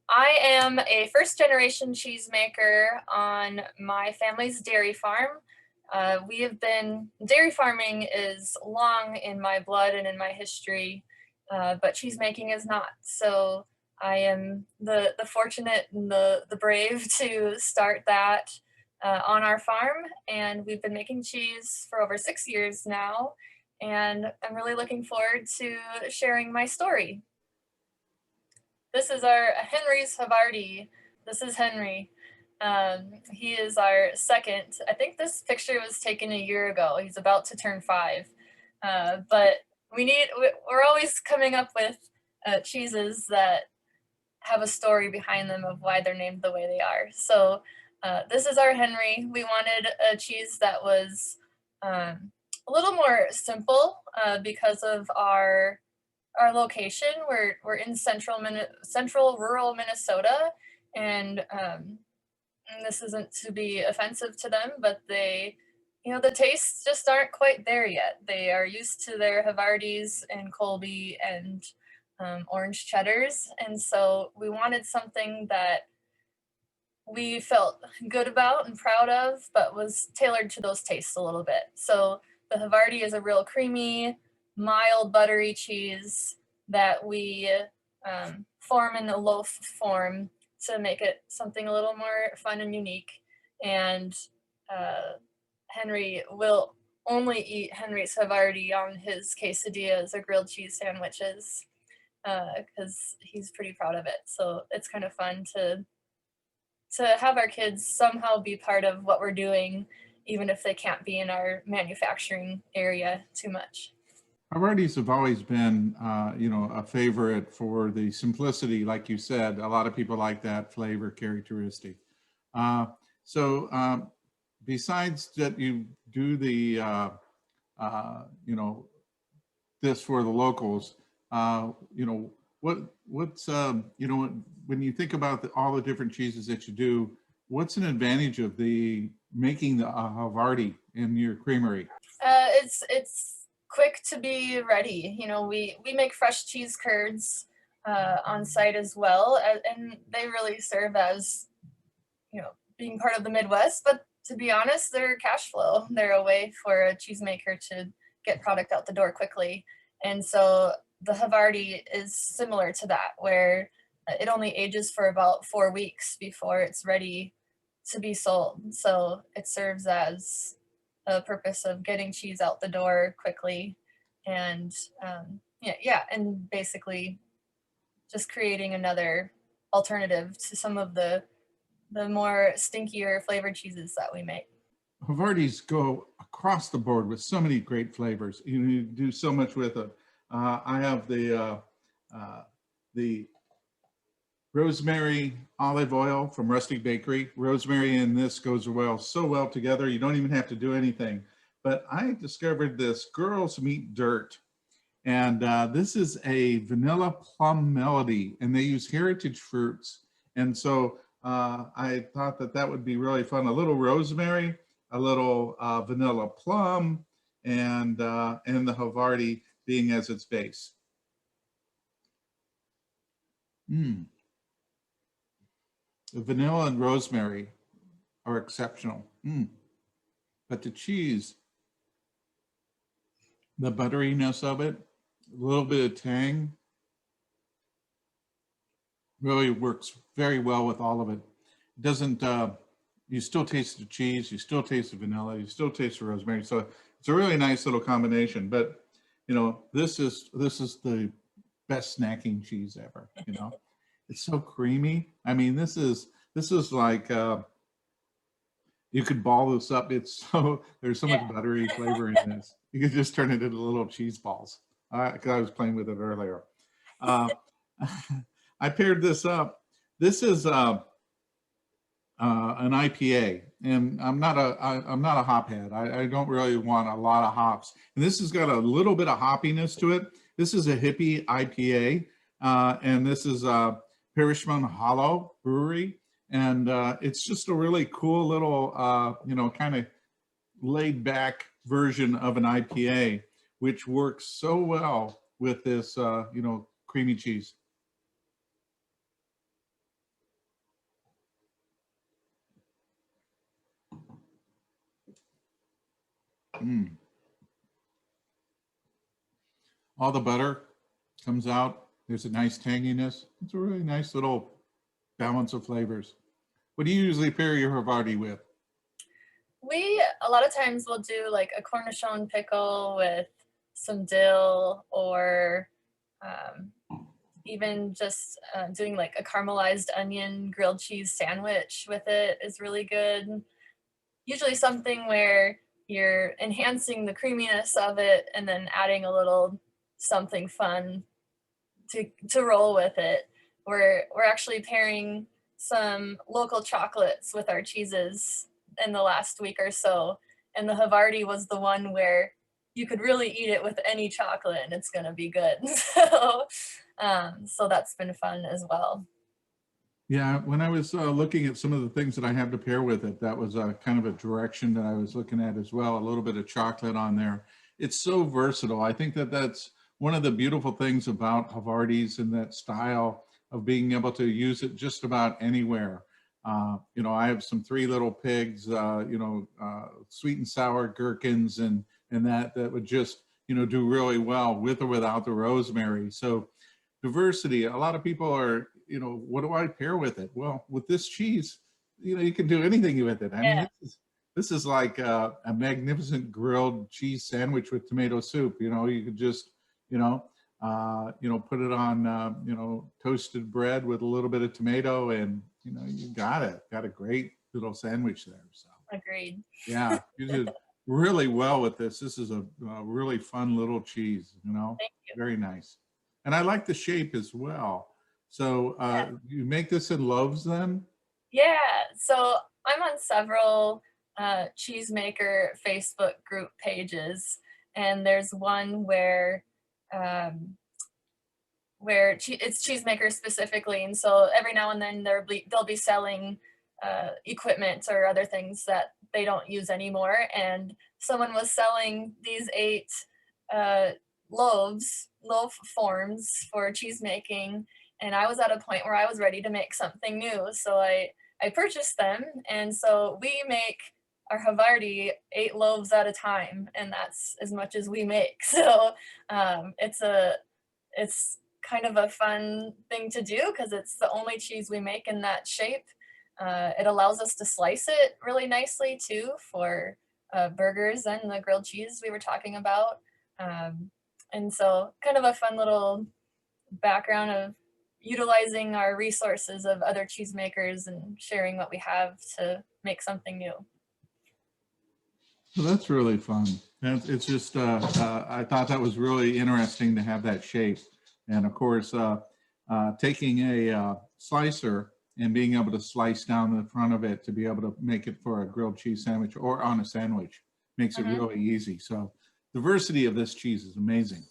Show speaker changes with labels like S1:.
S1: I am a first generation cheesemaker on my family's dairy farm. We have been, dairy farming is long in my blood and in my history, but cheesemaking is not. So I am the fortunate and the brave to start that on our farm. And we've been making cheese for over 6 years now. And I'm really looking forward to sharing my story. This is our Henry's Havarti. This is Henry. He is our second. I think this picture was taken a year ago. He's about to turn 5. But we're always coming up with cheeses that have a story behind them of why they're named the way they are. So this is our Henry. We wanted a cheese that was a little more simple because of our location. We're in central rural Minnesota, and this isn't to be offensive to them, but the tastes just aren't quite there yet. They are used to their Havartis and Colby and orange cheddars, and so we wanted something that we felt good about and proud of, but was tailored to those tastes a little bit. So the Havarti is a real creamy, mild, buttery cheese that we form in a loaf form to make it something a little more fun and unique. And Henry will only eat Henry's Havarti on his quesadillas or grilled cheese sandwiches because he's pretty proud of it. So it's kind of fun to have our kids somehow be part of what we're doing, even if they can't be in our manufacturing area too much.
S2: Havartis have always been, a favorite for the simplicity, like you said. A lot of people like that flavor characteristic. Uh, so, besides that, you do the, this for the locals. Uh, you know, what's when you think about all the different cheeses that you do, what's an advantage of the making the Havarti in your creamery?
S1: It's quick to be ready. We make fresh cheese curds on site as well, and they really serve as being part of the Midwest. But to be honest, they're cash flow. They're a way for a cheesemaker to get product out the door quickly, and so the Havarti is similar to that, where it only ages for about 4 weeks before it's ready to be sold. So it serves as a purpose of getting cheese out the door quickly, and and basically just creating another alternative to some of the more stinkier flavored cheeses that we make.
S2: Havartis go across the board with so many great flavors. You do so much with it. I have the rosemary olive oil from Rustic Bakery. Rosemary and this goes so well together. You don't even have to do anything. But I discovered this Girls Meet Dirt. And this is a vanilla plum melody, and they use heritage fruits. And so I thought that would be really fun. A little rosemary, a little vanilla plum, and the Havarti being as its base. The vanilla and rosemary are exceptional. But the cheese, the butteriness of it, a little bit of tang, really works very well with all of it. It doesn't, you still taste the cheese, you still taste the vanilla, you still taste the rosemary. So it's a really nice little combination. But this is the best snacking cheese ever. It's so creamy. I mean, this is like you could ball this up. There's so much buttery flavor in this. You could just turn it into little cheese balls. Because I was playing with it earlier. I paired this up. This is an IPA, and I'm not a hophead. I don't really want a lot of hops. And this has got a little bit of hoppiness to it. This is a Hippie IPA, and this is Persimmon Hollow Brewery, and it's just a really cool little, kind of laid back version of an IPA, which works so well with this, creamy cheese. Mm. All the butter comes out. There's a nice tanginess. It's a really nice little balance of flavors. What do you usually pair your Havarti with?
S1: We a lot of times will do like a cornichon pickle with some dill, or um, even just doing like a caramelized onion grilled cheese sandwich with it is really good. Usually something where you're enhancing the creaminess of it and then adding a little something fun to roll with it. We're actually pairing some local chocolates with our cheeses in the last week or so, and the Havarti was the one where you could really eat it with any chocolate and it's gonna be good. So that's been fun as well.
S2: Yeah, when I was looking at some of the things that I have to pair with it, that was kind of a direction that I was looking at as well. A little bit of chocolate on there. It's so versatile. I think that that's one of the beautiful things about Havartis and that style of being able to use it just about anywhere. You know, I have some Three Little Pigs, sweet and sour gherkins, and that would just, you know, do really well with or without the rosemary. So diversity. A lot of people are, you know, what do I pair with it? Well, with this cheese, you know, you can do anything with it. I mean,
S1: Yeah,
S2: this is like a magnificent grilled cheese sandwich with tomato soup. You know, you could just, you know, put it on, toasted bread with a little bit of tomato, and you know, you got it. Got a great little sandwich there. So
S1: agreed.
S2: yeah, you did really well with this. This is a really fun little cheese. You know,
S1: Thank you.
S2: very nice. And I like the shape as well. So
S1: Yeah.
S2: you make this in loaves then?
S1: Yeah, so I'm on several cheesemaker Facebook group pages, and there's one um, where it's cheesemakers specifically, and so every now and then they'll be selling equipment or other things that they don't use anymore. And someone was selling these 8 uh, loaf forms for cheese making, and I was at a point where I was ready to make something new, so I purchased them, and so we make our Havarti 8 loaves at a time, and that's as much as we make. So it's kind of a fun thing to do because it's the only cheese we make in that shape. It allows us to slice it really nicely too for burgers and the grilled cheese we were talking about. Um, and so kind of a fun little background of utilizing our resources of other cheesemakers and sharing what we have to make something new.
S2: Well, that's really fun. And it's just, I thought that was really interesting to have that shape. And of course, taking a slicer and being able to slice down the front of it to be able to make it for a grilled cheese sandwich or on a sandwich makes it
S1: Mhm.
S2: really easy. So diversity of this cheese is amazing.